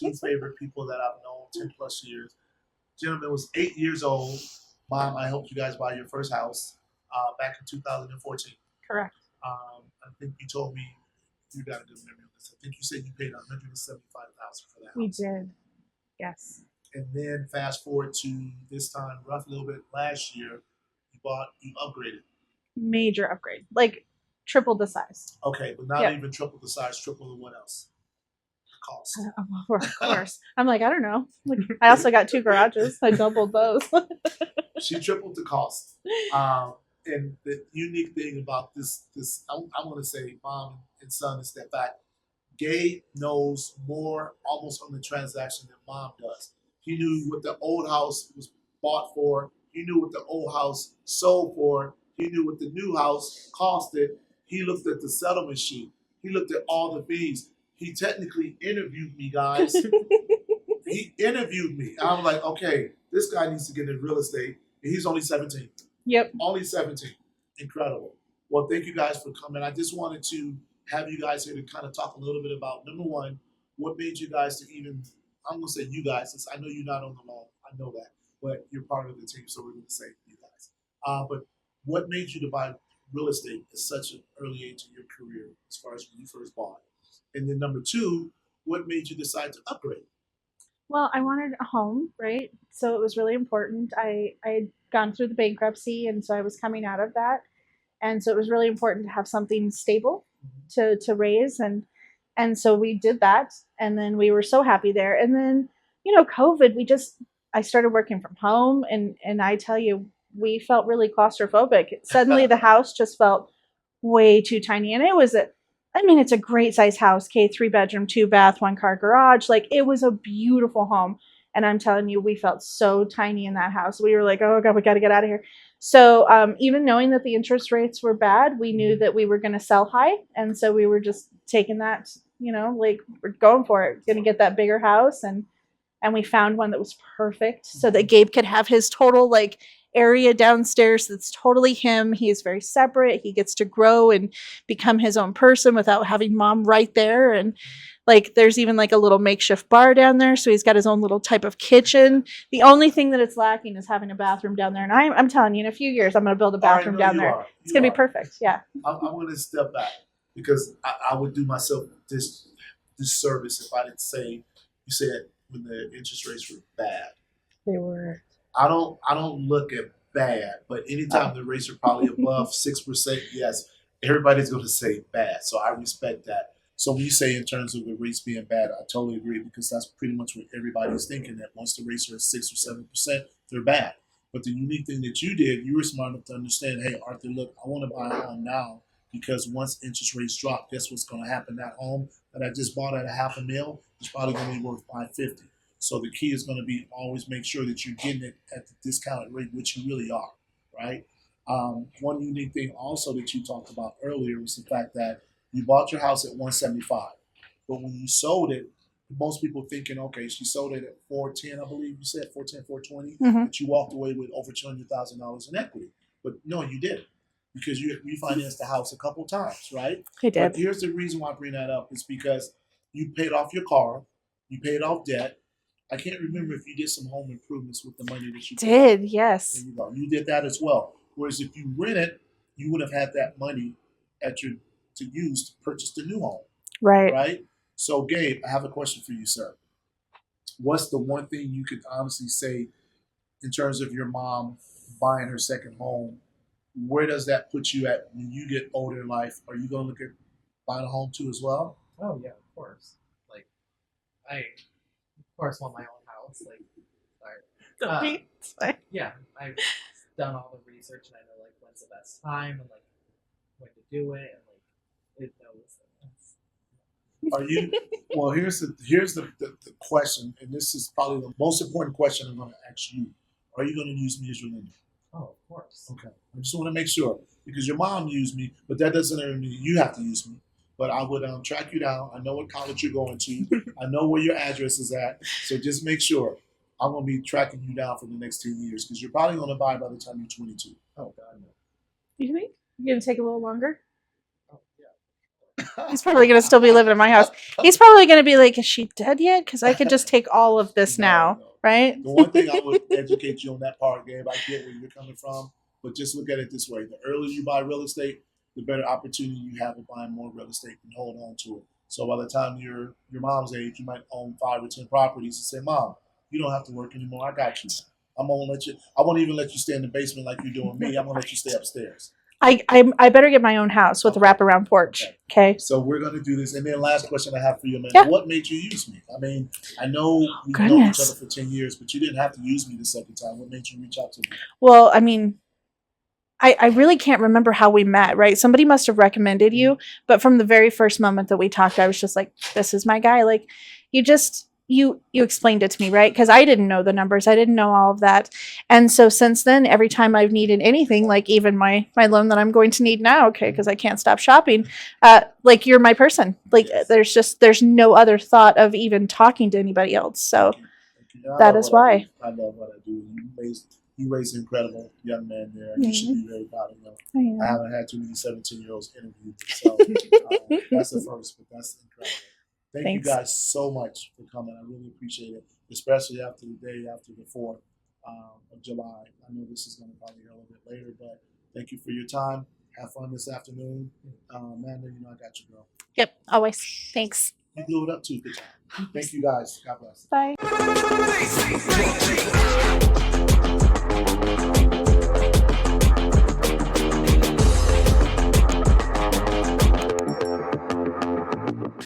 two favorite people that I've known 10 plus years. Gentleman was 8 years old. Mom, I helped you guys buy your first house back in 2014. Correct. I think you told me you got a good memory on this. I think you said you paid $175,000 for that house. We did. Yes. And then fast forward to this time, roughly a little bit last year, you upgraded. Major upgrade, like triple the size. Okay, but not even triple the size, triple the what else? Cost. Of course. I'm like, I don't know. Like, I also got 2 garages. I doubled those. She tripled the cost. And the unique thing about this, I want to say, mom and son, is that fact. Gabe knows more almost on the transaction than mom does. He knew what the old house was bought for. He knew what the old house sold for. He knew what the new house costed. He looked at the settlement sheet. He looked at all the fees. He technically interviewed me, guys. He interviewed me. I'm like, okay, this guy needs to get into real estate. And he's only 17. Yep. Only 17. Incredible. Well, thank you guys for coming. I just wanted to have you guys here to kind of talk a little bit about, number one, what made you guys to even, I'm going to say you guys, since I know you're not on the loan. I know that. But you're part of the team, so we're going to say you guys. But what made you to buy real estate at such an early age in your career as far as when you first bought? And then number two, what made you decide to upgrade? Well, I wanted a home, right? So it was really important. I had gone through the bankruptcy, and so I was coming out of that. And so it was really important to have something stable to raise. And so we did that. And then we were so happy there. And then, COVID, I started working from home. And I tell you, we felt really claustrophobic. Suddenly the house just felt way too tiny. And it's a great size house, 3-bedroom, 2-bath, 1-car garage. Like, it was a beautiful home. And I'm telling you, we felt so tiny in that house. We were like, oh God, we got to get out of here. So even knowing that the interest rates were bad, we knew that we were going to sell high. And so we were just taking that, like, we're going for it. Going to get that bigger house. And we found one that was perfect so that Gabe could have his total, like, area downstairs that's totally him. He is very separate. He gets to grow and become his own person without having mom right there. And like, there's even like a little makeshift bar down there. So he's got his own little type of kitchen. The only thing that it's lacking is having a bathroom down there. And I'm telling you, in a few years, I'm going to build a bathroom down there. It's going to be perfect. Yeah. I'm going to step back because I would do myself this disservice if I didn't say, you said when the interest rates were bad. They were. I don't look at bad, but anytime the rates are probably above 6%, yes, everybody's going to say bad. So I respect that. So when you say in terms of the rates being bad, I totally agree because that's pretty much what everybody's thinking, that once the rates are at 6 or 7%, they're bad. But the unique thing that you did, you were smart enough to understand, hey, Arthur, look, I want to buy a home now because once interest rates drop, guess what's going to happen? That home that I just bought at $500,000 is probably going to be worth $550,000. So the key is going to be always make sure that you're getting it at the discounted rate, which you really are, right? One unique thing also that you talked about earlier was the fact that you bought your house at $175,000, but when you sold it, most people thinking, okay, she sold it at $410,000, I believe you said $410,000, $420,000, but you walked away with over $200,000 in equity. But no, you didn't, because you refinanced the house a couple times, right? I did. But here's the reason why I bring that up is because you paid off your car, you paid off debt. I can't remember if you did some home improvements with the money that you did. Yes. There you go. You did that as well. Whereas if you rented, you would have had that money to use to purchase the new home. Right. Right? So, Gabe, I have a question for you, sir. What's the one thing you could honestly say in terms of your mom buying her second home? Where does that put you at when you get older in life? Are you going to look at buying a home too as well? Oh, yeah, of course. Like, I... Of course, want my own house. Like, sorry. Yeah, I've done all the research and I know like when's the best time and like when to do it and like it knows. Are you? Well, here's the question, and this is probably the most important question I'm going to ask you. Are you going to use me as your lender? Oh, of course. Okay. I just want to make sure because your mom used me, but that doesn't mean you have to use me. But I would track you down. I know what college you're going to. I know where your address is at. So just make sure I'm going to be tracking you down for the next 10 years because you're probably going to buy by the time you're 22. Oh, God, no. You think? You're going to take a little longer? Oh, yeah. He's probably going to still be living in my house. He's probably going to be like, is she dead yet? Because I could just take all of this now, No. right? The one thing I would educate you on that part, Gabe, I get where you're coming from, but just look at it this way. The earlier you buy real estate, the better opportunity you have of buying more real estate and hold on to it. So by the time you're your mom's age, you might own 5 or 10 properties and say, Mom, you don't have to work anymore. I got you. I won't even let you stay in the basement like you're doing me. I'm gonna let you stay upstairs. I better get my own house with a wraparound porch. Okay. So we're gonna do this. And then last question I have for you, Amanda. Yeah. What made you use me? I mean, I know we've known each Goodness. other for 10 years, but you didn't have to use me the second time. What made you reach out to me? Well, I mean, I really can't remember how we met, right? Somebody must have recommended you, but from the very first moment that we talked, I was just like, this is my guy. Like, you explained it to me, right? Because I didn't know the numbers. I didn't know all of that. And so since then, every time I've needed anything, like even my loan that I'm going to need now, okay, because I can't stop shopping, like you're my person. Like there's no other thought of even talking to anybody else. So Thank you. that is why. I love what I do. You raised an incredible young man there. You should be very proud of him. I haven't had too many 17-year-olds interview me, so that's the first, but that's incredible. Thank you guys so much for coming. I really appreciate it, especially after the day after the 4th of July. I know this is going to probably go a little bit later, but thank you for your time. Have fun this afternoon. Amanda, you know I got you, girl. Yep, always. Thanks. You blew it up too. Good time. Thank you guys. God bless. Bye.